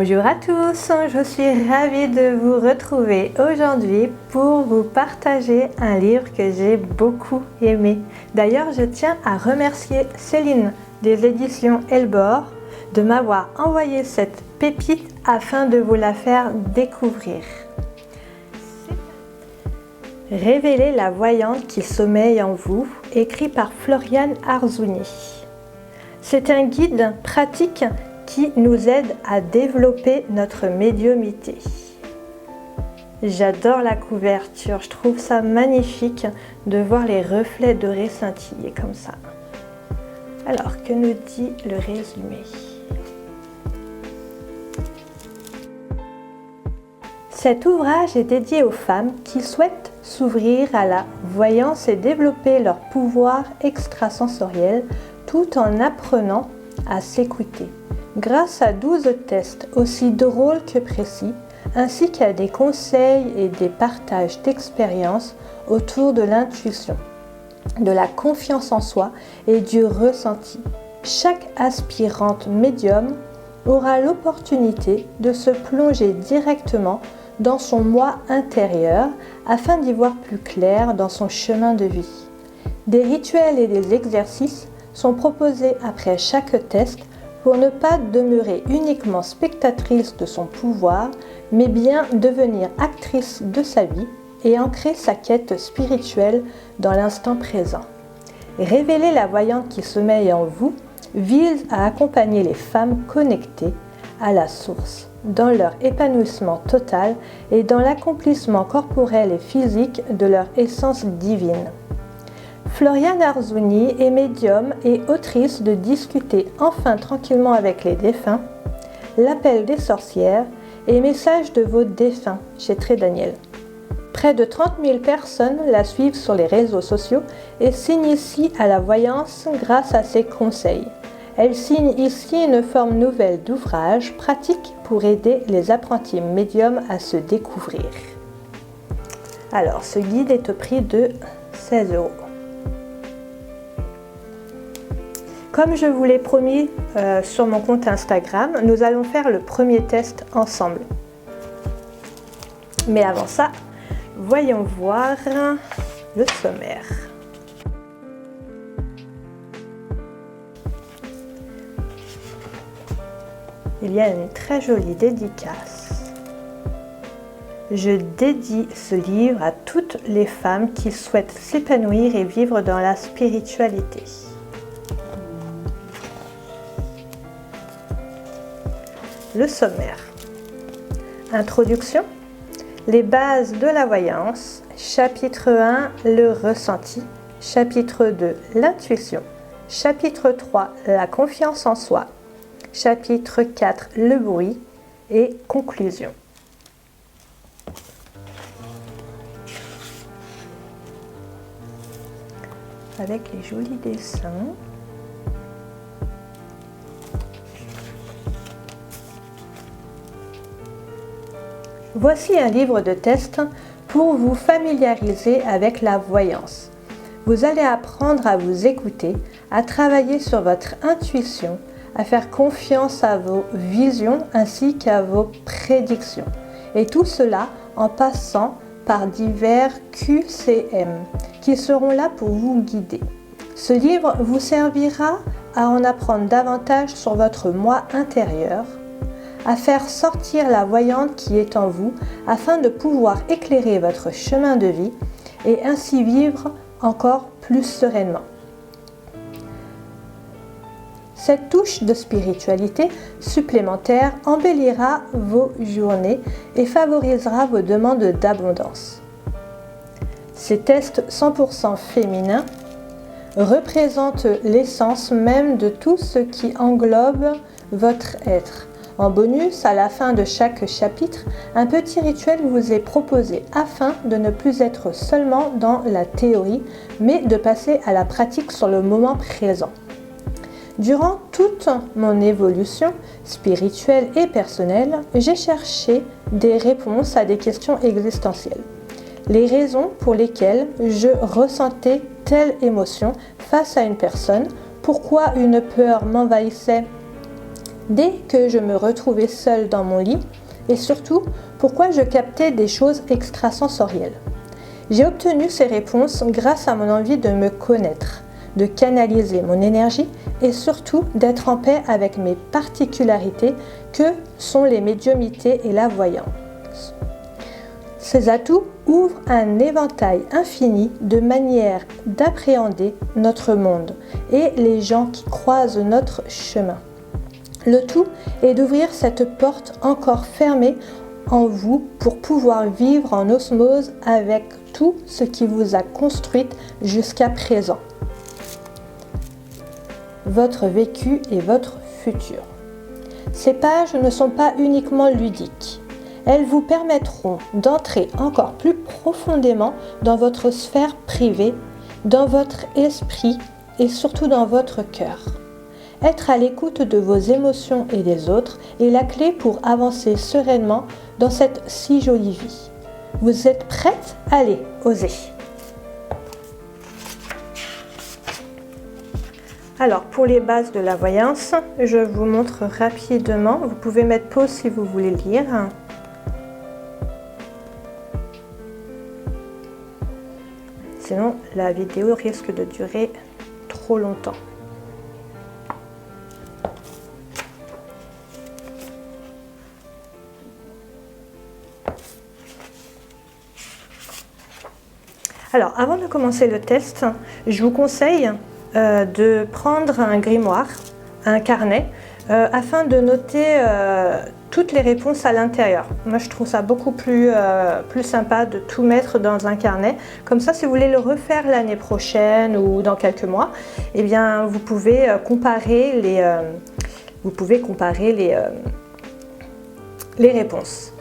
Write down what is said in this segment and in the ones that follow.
Bonjour à tous, je suis ravie de vous retrouver aujourd'hui pour vous partager un livre que j'ai beaucoup aimé. D'ailleurs, je tiens à remercier Céline des éditions Elbor de m'avoir envoyé cette pépite afin de vous la faire découvrir. Révélez la voyante qui sommeille en vous, écrit par Floriane Arzouni. C'est un guide pratique qui nous aide à développer notre médiumnité. J'adore la couverture, je trouve ça magnifique de voir les reflets dorés scintiller comme ça. Alors, que nous dit le résumé ? Cet ouvrage est dédié aux femmes qui souhaitent s'ouvrir à la voyance et développer leur pouvoir extrasensoriel tout en apprenant à s'écouter. Grâce à 12 tests aussi drôles que précis, ainsi qu'à des conseils et des partages d'expériences autour de l'intuition, de la confiance en soi et du ressenti, chaque aspirante médium aura l'opportunité de se plonger directement dans son moi intérieur afin d'y voir plus clair dans son chemin de vie. Des rituels et des exercices sont proposés après chaque test pour ne pas demeurer uniquement spectatrice de son pouvoir, mais bien devenir actrice de sa vie et ancrer sa quête spirituelle dans l'instant présent. Révéler la voyante qui sommeille en vous vise à accompagner les femmes connectées à la source, dans leur épanouissement total et dans l'accomplissement corporel et physique de leur essence divine. Floriane Arzouni est médium et autrice de Discuter enfin tranquillement avec les défunts, L'appel des sorcières et Messages de vos défunts chez Très Daniel. Près de 30 000 personnes la suivent sur les réseaux sociaux et s'initient à la voyance grâce à ses conseils. Elle signe ici une forme nouvelle d'ouvrage pratique pour aider les apprentis médiums à se découvrir. Alors, ce guide est au prix de 16 €. Comme je vous l'ai promis sur mon compte Instagram, nous allons faire le premier test ensemble. Mais avant ça, voyons voir le sommaire. Il y a une très jolie dédicace. Je dédie ce livre à toutes les femmes qui souhaitent s'épanouir et vivre dans la spiritualité. Le sommaire. Introduction. Les bases de la voyance. Chapitre 1, le ressenti. Chapitre 2, l'intuition. Chapitre 3, la confiance en soi. Chapitre 4, le bruit. Et conclusion. Avec les jolis dessins. Voici un livre de test pour vous familiariser avec la voyance. Vous allez apprendre à vous écouter, à travailler sur votre intuition, à faire confiance à vos visions ainsi qu'à vos prédictions. Et tout cela en passant par divers QCM qui seront là pour vous guider. Ce livre vous servira à en apprendre davantage sur votre moi intérieur, à faire sortir la voyante qui est en vous afin de pouvoir éclairer votre chemin de vie et ainsi vivre encore plus sereinement. Cette touche de spiritualité supplémentaire embellira vos journées et favorisera vos demandes d'abondance. Ces tests 100% féminins représentent l'essence même de tout ce qui englobe votre être. En bonus, à la fin de chaque chapitre, un petit rituel vous est proposé afin de ne plus être seulement dans la théorie, mais de passer à la pratique sur le moment présent. Durant toute mon évolution spirituelle et personnelle, j'ai cherché des réponses à des questions existentielles. Les raisons pour lesquelles je ressentais telle émotion face à une personne, pourquoi une peur m'envahissait dès que je me retrouvais seule dans mon lit et surtout pourquoi je captais des choses extrasensorielles. J'ai obtenu ces réponses grâce à mon envie de me connaître, de canaliser mon énergie et surtout d'être en paix avec mes particularités que sont les médiumnités et la voyance. Ces atouts ouvrent un éventail infini de manières d'appréhender notre monde et les gens qui croisent notre chemin. Le tout est d'ouvrir cette porte encore fermée en vous pour pouvoir vivre en osmose avec tout ce qui vous a construite jusqu'à présent. Votre vécu et votre futur. Ces pages ne sont pas uniquement ludiques. Elles vous permettront d'entrer encore plus profondément dans votre sphère privée, dans votre esprit et surtout dans votre cœur. Être à l'écoute de vos émotions et des autres est la clé pour avancer sereinement dans cette si jolie vie. Vous êtes prête? Allez, osez! Alors, pour les bases de la voyance, je vous montre rapidement. Vous pouvez mettre pause si vous voulez lire. Sinon, la vidéo risque de durer trop longtemps. Alors, avant de commencer le test, je vous conseille de prendre un grimoire, un carnet, afin de noter toutes les réponses à l'intérieur. Moi, je trouve ça beaucoup plus sympa de tout mettre dans un carnet. Comme ça, si vous voulez le refaire l'année prochaine ou dans quelques mois, eh bien, vous pouvez comparer les réponses.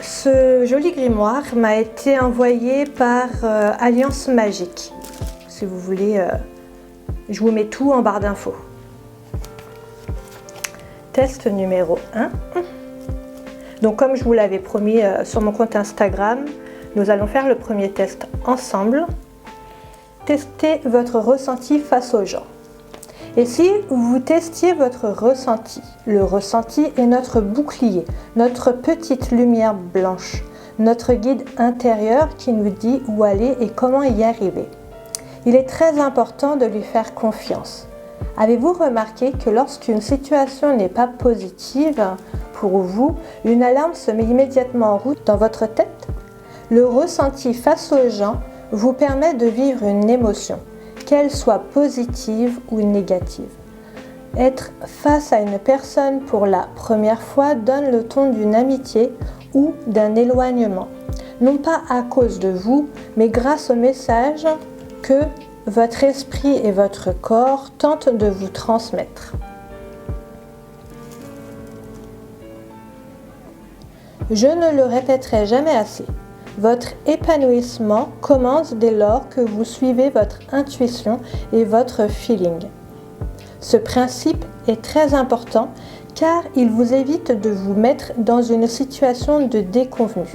Ce joli grimoire m'a été envoyé par Alliance Magique. Si vous voulez, je vous mets tout en barre d'infos. Test numéro 1. Donc comme je vous l'avais promis sur mon compte Instagram, nous allons faire le premier test ensemble. Testez votre ressenti face aux gens. Et si vous testiez votre ressenti, le ressenti est notre bouclier, notre petite lumière blanche, notre guide intérieur qui nous dit où aller et comment y arriver. Il est très important de lui faire confiance. Avez-vous remarqué que lorsqu'une situation n'est pas positive pour vous, une alarme se met immédiatement en route dans votre tête? Le ressenti face aux gens vous permet de vivre une émotion, qu'elle soit positive ou négative. Être face à une personne pour la première fois donne le ton d'une amitié ou d'un éloignement, non pas à cause de vous, mais grâce au message que votre esprit et votre corps tentent de vous transmettre. Je ne le répéterai jamais assez. Votre épanouissement commence dès lors que vous suivez votre intuition et votre feeling. Ce principe est très important car il vous évite de vous mettre dans une situation de déconvenue.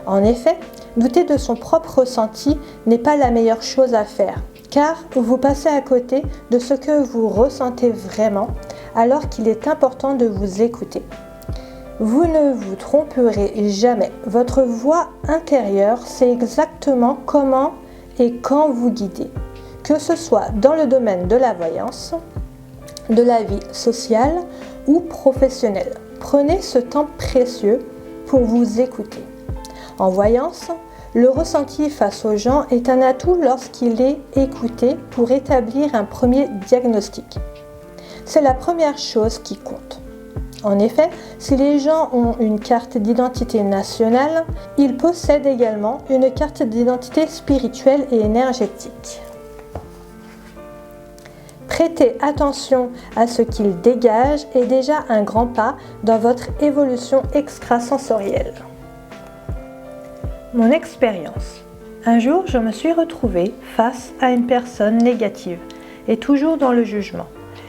En effet, douter de son propre ressenti n'est pas la meilleure chose à faire car vous passez à côté de ce que vous ressentez vraiment alors qu'il est important de vous écouter. Vous ne vous tromperez jamais. Votre voix intérieure sait exactement comment et quand vous guider. Que ce soit dans le domaine de la voyance, de la vie sociale ou professionnelle. Prenez ce temps précieux pour vous écouter. En voyance, le ressenti face aux gens est un atout lorsqu'il est écouté pour établir un premier diagnostic. C'est la première chose qui compte. En effet, si les gens ont une carte d'identité nationale, ils possèdent également une carte d'identité spirituelle et énergétique. Prêter attention à ce qu'ils dégagent est déjà un grand pas dans votre évolution extrasensorielle. Mon expérience. Un jour, je me suis retrouvée face à une personne négative et toujours dans le jugement.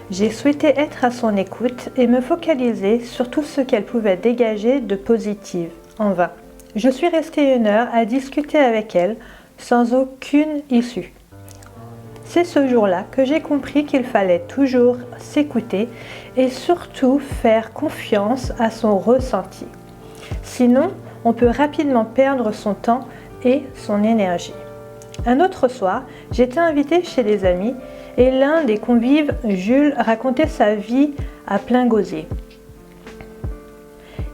J'ai souhaité être à son écoute et me focaliser sur tout ce qu'elle pouvait dégager de positif, en vain. Je suis restée 1 heure à discuter avec elle sans aucune issue. C'est ce jour-là que j'ai compris qu'il fallait toujours s'écouter et surtout faire confiance à son ressenti. Sinon, on peut rapidement perdre son temps et son énergie. Un autre soir, j'étais invitée chez des amis et l'un des convives, Jules, racontait sa vie à plein gosier.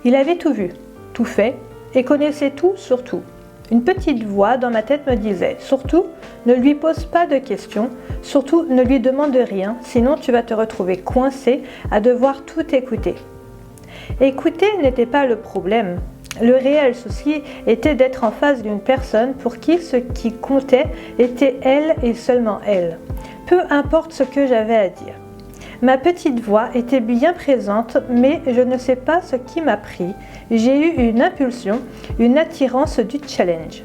Il avait tout vu, tout fait et connaissait tout sur tout. Une petite voix dans ma tête me disait « Surtout, ne lui pose pas de questions, surtout ne lui demande rien, sinon tu vas te retrouver coincé à devoir tout écouter. » Écouter n'était pas le problème. Le réel souci était d'être en face d'une personne pour qui ce qui comptait était elle et seulement elle. Peu importe ce que j'avais à dire. Ma petite voix était bien présente, mais je ne sais pas ce qui m'a pris. J'ai eu une impulsion, une attirance du challenge.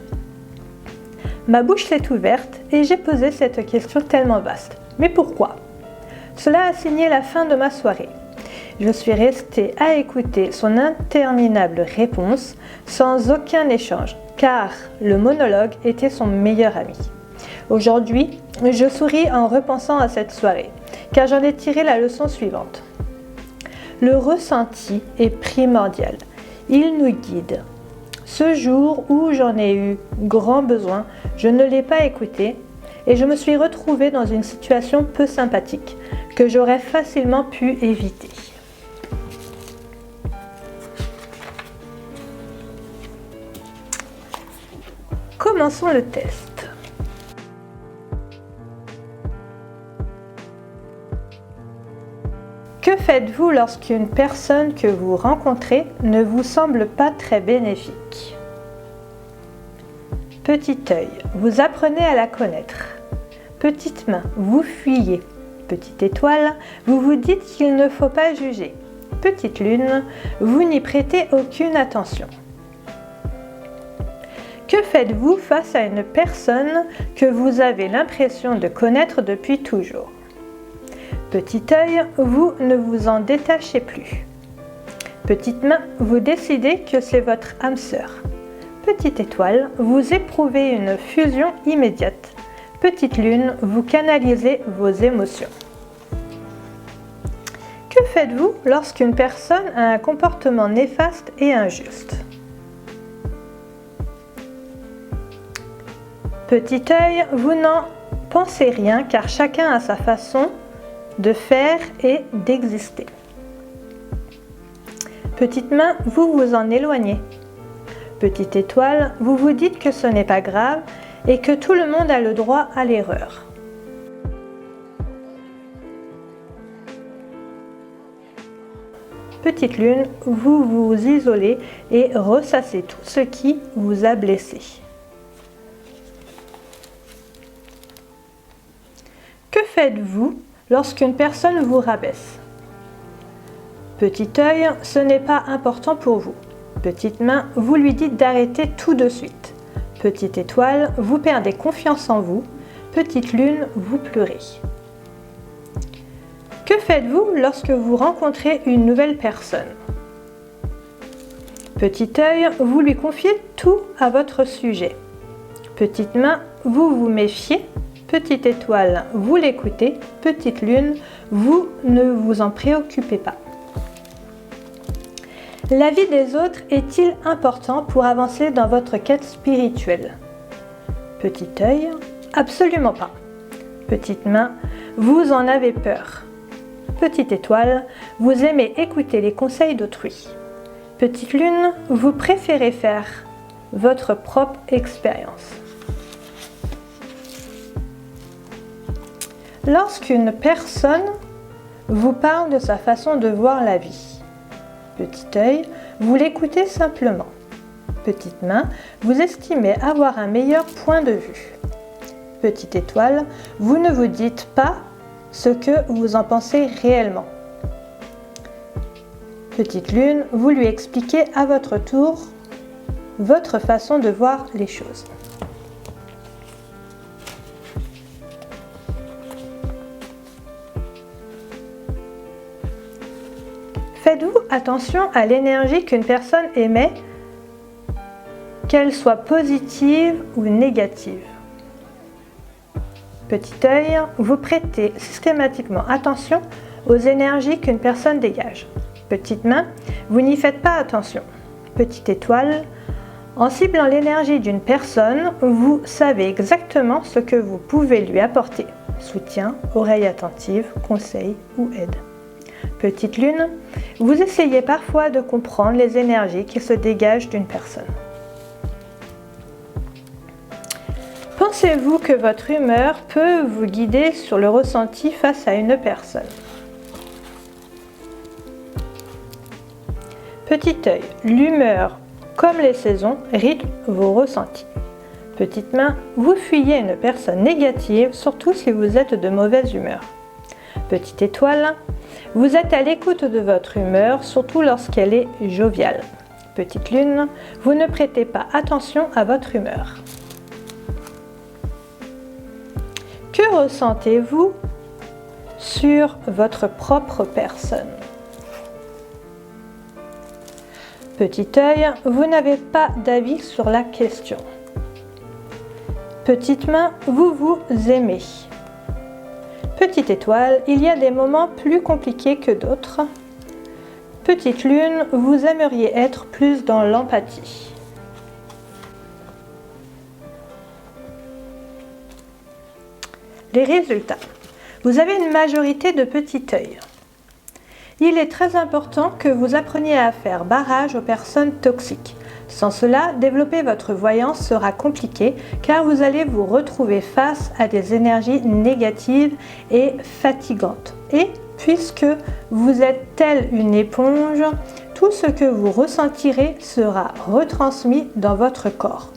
Ma bouche s'est ouverte et j'ai posé cette question tellement vaste. Mais pourquoi ? Cela a signé la fin de ma soirée. Je suis restée à écouter son interminable réponse sans aucun échange, car le monologue était son meilleur ami. Aujourd'hui, je souris en repensant à cette soirée, car j'en ai tiré la leçon suivante. Le ressenti est primordial. Il nous guide. Ce jour où j'en ai eu grand besoin, je ne l'ai pas écouté et je me suis retrouvée dans une situation peu sympathique que j'aurais facilement pu éviter. Commençons le test. Que faites-vous lorsqu'une personne que vous rencontrez ne vous semble pas très bénéfique ? Petit œil, vous apprenez à la connaître. Petite main, vous fuyez. Petite étoile, vous vous dites qu'il ne faut pas juger. Petite lune, vous n'y prêtez aucune attention. Que faites-vous face à une personne que vous avez l'impression de connaître depuis toujours ? Petit œil, vous ne vous en détachez plus. Petite main, vous décidez que c'est votre âme sœur. Petite étoile, vous éprouvez une fusion immédiate. Petite lune, vous canalisez vos émotions. Que faites-vous lorsqu'une personne a un comportement néfaste et injuste ? Petit œil, vous n'en pensez rien car chacun a sa façon de faire et d'exister. Petite main, vous vous en éloignez. Petite étoile, vous vous dites que ce n'est pas grave et que tout le monde a le droit à l'erreur. Petite lune, vous vous isolez et ressassez tout ce qui vous a blessé. Que faites-vous lorsqu'une personne vous rabaisse ? Petit œil, ce n'est pas important pour vous. Petite main, vous lui dites d'arrêter tout de suite. Petite étoile, vous perdez confiance en vous. Petite lune, vous pleurez. Que faites-vous lorsque vous rencontrez une nouvelle personne ? Petit œil, vous lui confiez tout à votre sujet. Petite main, vous vous méfiez. Petite étoile, vous l'écoutez. Petite lune, vous ne vous en préoccupez pas. L'avis des autres est-il important pour avancer dans votre quête spirituelle ? Petit œil, absolument pas. Petite main, vous en avez peur. Petite étoile, vous aimez écouter les conseils d'autrui. Petite lune, vous préférez faire votre propre expérience. Lorsqu'une personne vous parle de sa façon de voir la vie, petit œil, vous l'écoutez simplement. Petite main, vous estimez avoir un meilleur point de vue. Petite étoile, vous ne vous dites pas ce que vous en pensez réellement. Petite lune, vous lui expliquez à votre tour votre façon de voir les choses. Faites-vous attention à l'énergie qu'une personne émet, qu'elle soit positive ou négative. Petit œil, vous prêtez systématiquement attention aux énergies qu'une personne dégage. Petite main, vous n'y faites pas attention. Petite étoile, en ciblant l'énergie d'une personne, vous savez exactement ce que vous pouvez lui apporter. Soutien, oreille attentive, conseil ou aide. Petite lune, vous essayez parfois de comprendre les énergies qui se dégagent d'une personne. Pensez-vous que votre humeur peut vous guider sur le ressenti face à une personne? Petit œil, l'humeur, comme les saisons, rythme vos ressentis. Petite main, vous fuyez une personne négative, surtout si vous êtes de mauvaise humeur. Petite étoile, vous êtes à l'écoute de votre humeur, surtout lorsqu'elle est joviale. Petite lune, vous ne prêtez pas attention à votre humeur. Que ressentez-vous sur votre propre personne? Petit œil, vous n'avez pas d'avis sur la question. Petite main, vous vous aimez. Petite étoile, il y a des moments plus compliqués que d'autres. Petite lune, vous aimeriez être plus dans l'empathie. Les résultats. Vous avez une majorité de petit œil. Il est très important que vous appreniez à faire barrage aux personnes toxiques. Sans cela, développer votre voyance sera compliqué car vous allez vous retrouver face à des énergies négatives et fatigantes. Et puisque vous êtes telle une éponge, tout ce que vous ressentirez sera retransmis dans votre corps.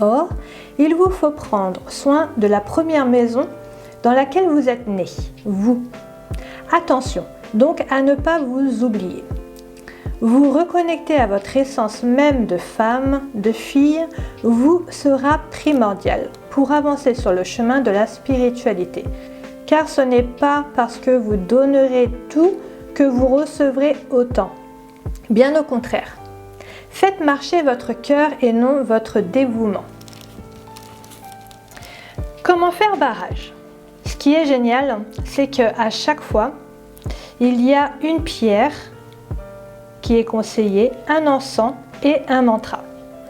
Or, il vous faut prendre soin de la première maison dans laquelle vous êtes né, vous. Attention donc à ne pas vous oublier. Vous reconnecter à votre essence même de femme, de fille, vous sera primordial pour avancer sur le chemin de la spiritualité. Car ce n'est pas parce que vous donnerez tout que vous recevrez autant. Bien au contraire. Faites marcher votre cœur et non votre dévouement. Comment faire barrage? Ce qui est génial, c'est qu'à chaque fois, il y a une pierre qui est conseillée, un encens et un mantra.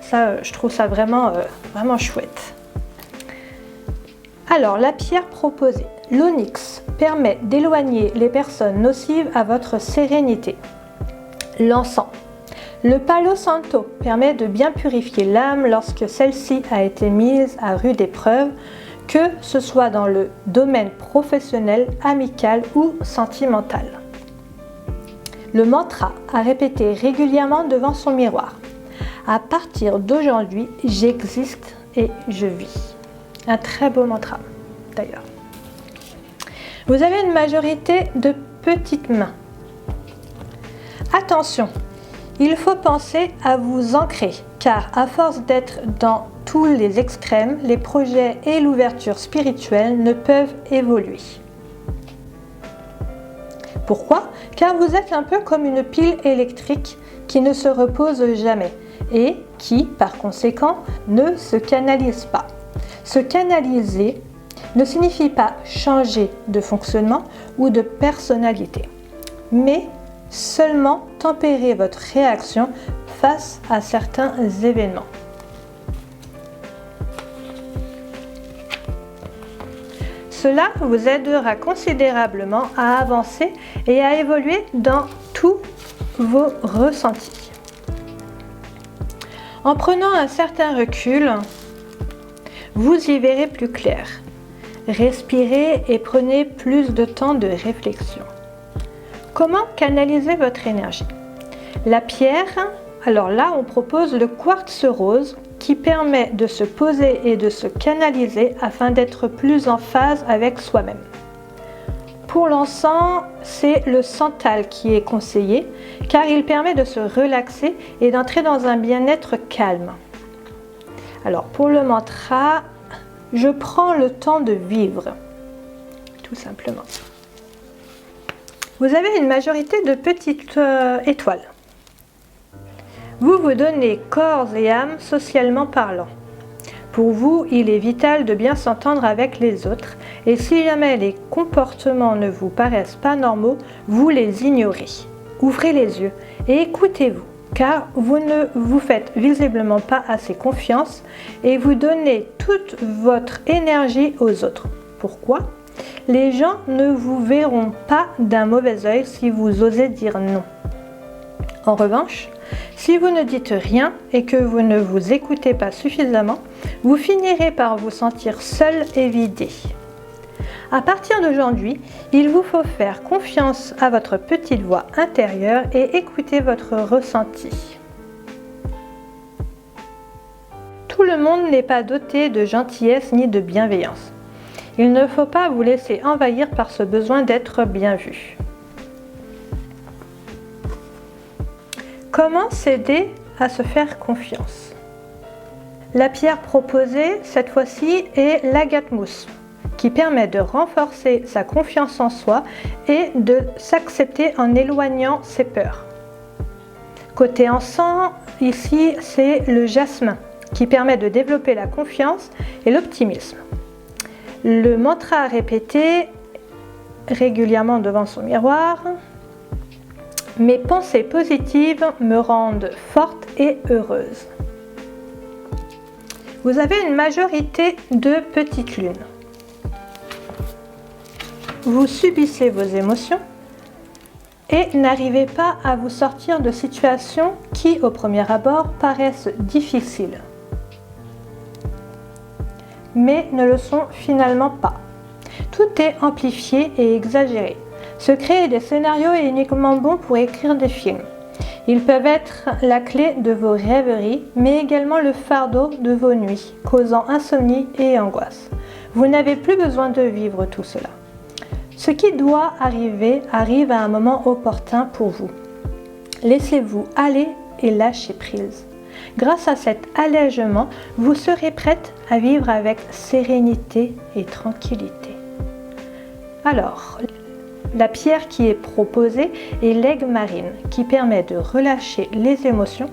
Ça, je trouve ça vraiment chouette. Alors, la pierre proposée, l'onyx, permet d'éloigner les personnes nocives à votre sérénité. L'encens. Le Palo Santo permet de bien purifier l'âme lorsque celle-ci a été mise à rude épreuve, que ce soit dans le domaine professionnel, amical ou sentimental. Le mantra à répéter régulièrement devant son miroir. À partir d'aujourd'hui, j'existe et je vis. Un très beau mantra d'ailleurs. Vous avez une majorité de petites mains. Attention, il faut penser à vous ancrer, car à force d'être dans tous les extrêmes, les projets et l'ouverture spirituelle ne peuvent évoluer. Pourquoi? Car vous êtes un peu comme une pile électrique qui ne se repose jamais et qui, par conséquent, ne se canalise pas. Se canaliser ne signifie pas changer de fonctionnement ou de personnalité, mais seulement tempérer votre réaction face à certains événements. Cela vous aidera considérablement à avancer et à évoluer dans tous vos ressentis. En prenant un certain recul, vous y verrez plus clair. Respirez et prenez plus de temps de réflexion. Comment canaliser votre énergie? La pierre, alors là on propose le quartz rose qui permet de se poser et de se canaliser afin d'être plus en phase avec soi-même. Pour l'encens, c'est le santal qui est conseillé car il permet de se relaxer et d'entrer dans un bien-être calme. Alors pour le mantra, je prends le temps de vivre, tout simplement. Vous avez une majorité de petites étoiles. Vous vous donnez corps et âme socialement parlant. Pour vous, il est vital de bien s'entendre avec les autres et si jamais les comportements ne vous paraissent pas normaux, vous les ignorez. Ouvrez les yeux et écoutez-vous, car vous ne vous faites visiblement pas assez confiance et vous donnez toute votre énergie aux autres. Pourquoi ? Les gens ne vous verront pas d'un mauvais œil si vous osez dire non. En revanche, si vous ne dites rien et que vous ne vous écoutez pas suffisamment, vous finirez par vous sentir seul et vidé. À partir d'aujourd'hui, il vous faut faire confiance à votre petite voix intérieure et écouter votre ressenti. Tout le monde n'est pas doté de gentillesse ni de bienveillance. Il ne faut pas vous laisser envahir par ce besoin d'être bien vu. Comment s'aider à se faire confiance ? La pierre proposée, cette fois-ci, est l'agate mousse, qui permet de renforcer sa confiance en soi et de s'accepter en éloignant ses peurs. Côté encens, ici, c'est le jasmin, qui permet de développer la confiance et l'optimisme. Le mantra à répéter régulièrement devant son miroir. Mes pensées positives me rendent forte et heureuse. Vous avez une majorité de petites lunes. Vous subissez vos émotions et n'arrivez pas à vous sortir de situations qui, au premier abord, paraissent difficiles, mais ne le sont finalement pas. Tout est amplifié et exagéré. Se créer des scénarios est uniquement bon pour écrire des films. Ils peuvent être la clé de vos rêveries, mais également le fardeau de vos nuits, causant insomnie et angoisse. Vous n'avez plus besoin de vivre tout cela. Ce qui doit arriver arrive à un moment opportun pour vous. Laissez-vous aller et lâchez prise. Grâce à cet allègement, vous serez prête à vivre avec sérénité et tranquillité. Alors, la pierre qui est proposée est l'aigle marine, qui permet de relâcher les émotions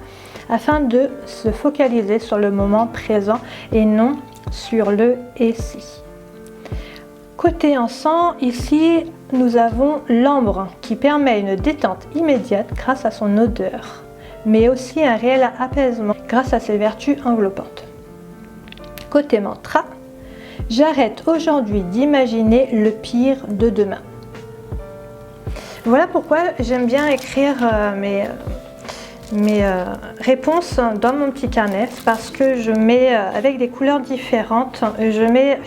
afin de se focaliser sur le moment présent et non sur le « et si ». Côté encens, ici, nous avons l'ambre qui permet une détente immédiate grâce à son odeur, mais aussi un réel apaisement grâce à ses vertus enveloppantes. Côté mantra, j'arrête aujourd'hui d'imaginer le pire de demain. Voilà pourquoi j'aime bien écrire mes réponses dans mon petit carnet, parce que je mets avec des couleurs différentes, je mets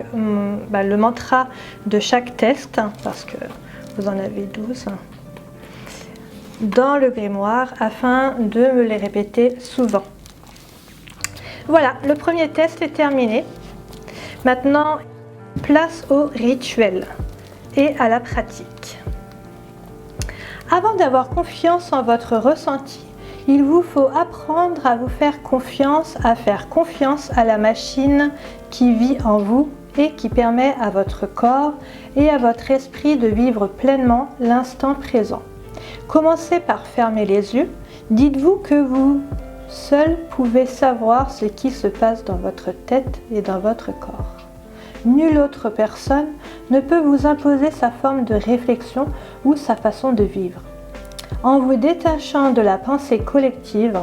le mantra de chaque test, parce que vous en avez 12, dans le grimoire afin de me les répéter souvent. Voilà, le premier test est terminé. Maintenant, place au rituel et à la pratique. Avant d'avoir confiance en votre ressenti, il vous faut apprendre à vous faire confiance, à faire confiance à la machine qui vit en vous et qui permet à votre corps et à votre esprit de vivre pleinement l'instant présent. Commencez par fermer les yeux. Dites-vous que vous seul pouvez savoir ce qui se passe dans votre tête et dans votre corps. Nulle autre personne ne peut vous imposer sa forme de réflexion ou sa façon de vivre. En vous détachant de la pensée collective,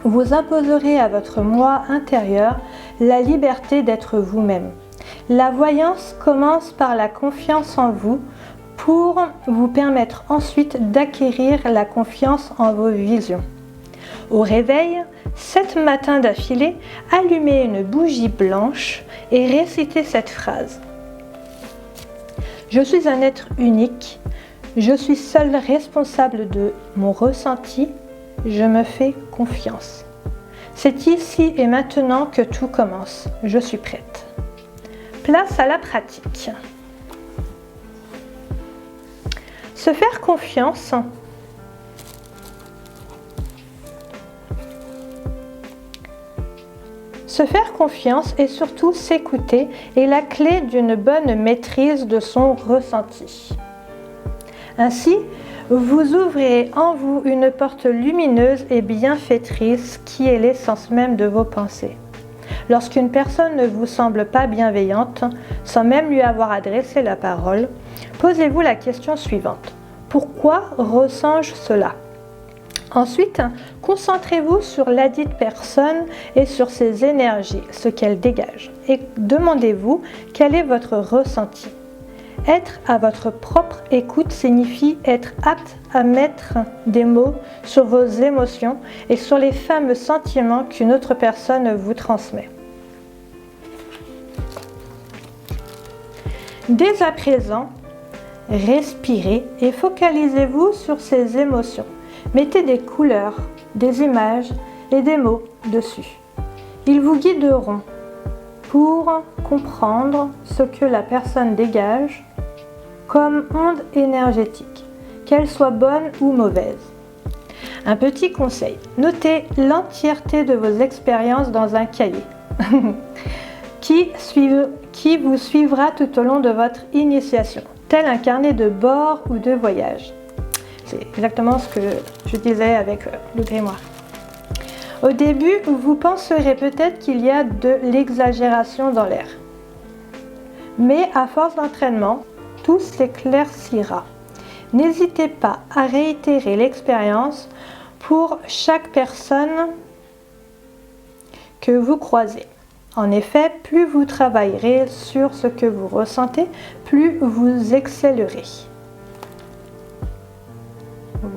vous imposerez à votre moi intérieur la liberté d'être vous-même. La voyance commence par la confiance en vous pour vous permettre ensuite d'acquérir la confiance en vos visions. Au réveil, 7 matins d'affilée, allumez une bougie blanche et récitez cette phrase. Je suis un être unique, je suis seul responsable de mon ressenti, je me fais confiance. C'est ici et maintenant que tout commence, je suis prête. Place à la pratique. Se faire confiance et surtout s'écouter est la clé d'une bonne maîtrise de son ressenti. Ainsi, vous ouvrez en vous une porte lumineuse et bienfaitrice qui est l'essence même de vos pensées. Lorsqu'une personne ne vous semble pas bienveillante, sans même lui avoir adressé la parole, posez-vous la question suivante. Pourquoi ressens-je cela ? Ensuite, concentrez-vous sur ladite personne et sur ses énergies, ce qu'elle dégage, et demandez-vous quel est votre ressenti. Être à votre propre écoute signifie être apte à mettre des mots sur vos émotions et sur les fameux sentiments qu'une autre personne vous transmet. Dès à présent, respirez et focalisez-vous sur ces émotions. Mettez des couleurs, des images et des mots dessus. Ils vous guideront pour comprendre ce que la personne dégage comme onde énergétique, qu'elle soit bonne ou mauvaise. Un petit conseil, notez l'entièreté de vos expériences dans un cahier qui vous suivra tout au long de votre initiation, tel un carnet de bord ou de voyage. C'est exactement ce que je disais avec le grimoire. Au début, vous penserez peut-être qu'il y a de l'exagération dans l'air. Mais à force d'entraînement, tout s'éclaircira. N'hésitez pas à réitérer l'expérience pour chaque personne que vous croisez. En effet, plus vous travaillerez sur ce que vous ressentez, plus vous excellerez.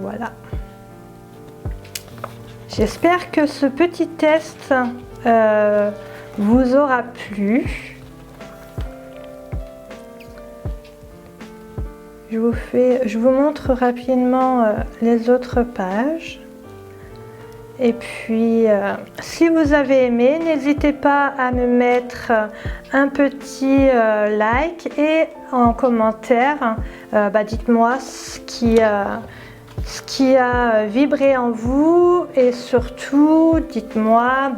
Voilà. J'espère que ce petit test vous aura plu. Je vous montre rapidement les autres pages. Et puis, si vous avez aimé, n'hésitez pas à me mettre un petit like et en commentaire, dites-moi ce qui a vibré en vous et surtout, dites-moi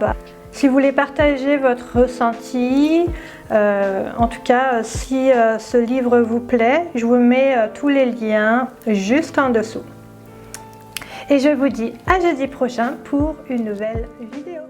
si vous voulez partager votre ressenti. En tout cas, si ce livre vous plaît, je vous mets tous les liens juste en dessous. Et je vous dis à jeudi prochain pour une nouvelle vidéo.